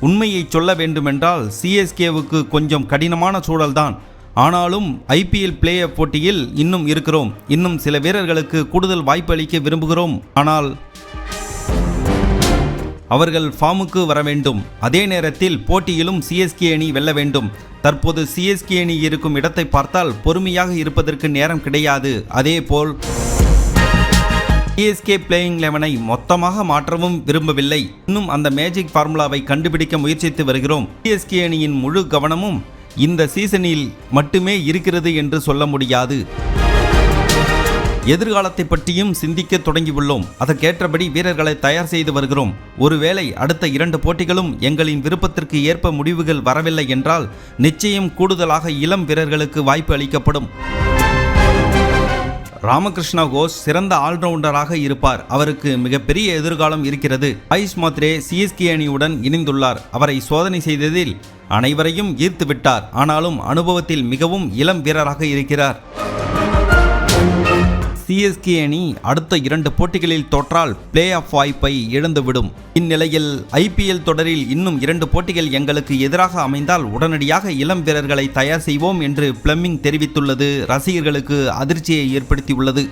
உண்மையை சொல்ல வேண்டுமென்றால் சிஎஸ்கேவுக்கு கொஞ்சம் கடினமான சூழல்தான். ஆனாலும் ஐபிஎல் பிளே ஆஃப் போட்டியில் இன்னும் இருக்கிறோம். இன்னும் சில வீரர்களுக்கு கூடுதல் வாய்ப்பு அளிக்க விரும்புகிறோம். ஆனால் அவர்கள் ஃபார்முக்கு வர வேண்டும். அதே நேரத்தில் போட்டியிலும் சிஎஸ்கே அணி வெல்ல வேண்டும். தற்போது சிஎஸ்கே அணி இருக்கும் இடத்தை பார்த்தால் பொறுமையாக இருப்பதற்கு நேரம் கிடையாது. அதேபோல் சிஎஸ்கே பிளேயிங் 11ஐ மொத்தமாக மாற்றவும் விரும்பவில்லை. இன்னும் அந்த மேஜிக் ஃபார்முலாவை கண்டுபிடிக்க முயற்சித்து வருகிறோம். சிஎஸ்கே அணியின் முழு கவனமும் இந்த சீசனில் மட்டுமே இருக்கிறது என்று சொல்ல முடியாது. எதிர்காலத்தை பற்றியும் சிந்திக்க தொடங்கியுள்ளோம். அதற்கேற்றபடி வீரர்களை தயார் செய்து வருகிறோம். ஒருவேளை அடுத்த 2 போட்டிகளும் எங்களின் விருப்பத்திற்கு ஏற்ப முடிவுகள் வரவில்லை என்றால் நிச்சயம் கூடுதலாக இளம் வீரர்களுக்கு வாய்ப்பு அளிக்கப்படும். ராமகிருஷ்ணா கோஷ் சிறந்த ஆல்ரவுண்டராக இருப்பார். அவருக்கு மிகப்பெரிய எதிர்காலம் இருக்கிறது. ஆயுஷ் மாத்ரே சிஎஸ்கே அணியுடன் இணைந்துள்ளார். அவரை சோதனை செய்ததில் அனைவரையும் ஈர்த்து விட்டார். ஆனாலும் அனுபவத்தில் மிகவும் இளம் வீரராக இருக்கிறார். சிஎஸ்கே அணி அடுத்த 2 போட்டிகளில் தோற்றால் பிளே ஆஃப் வாய்ப்பை இழந்துவிடும். இந்நிலையில் ஐபிஎல் தொடரில் இன்னும் 2 போட்டிகள் எங்களுக்கு எதிராக அமைந்தால் உடனடியாக இளம் வீரர்களை தயார் செய்வோம் என்று பிளமிங் தெரிவித்துள்ளது ரசிகர்களுக்கு அதிர்ச்சியை ஏற்படுத்தியுள்ளது.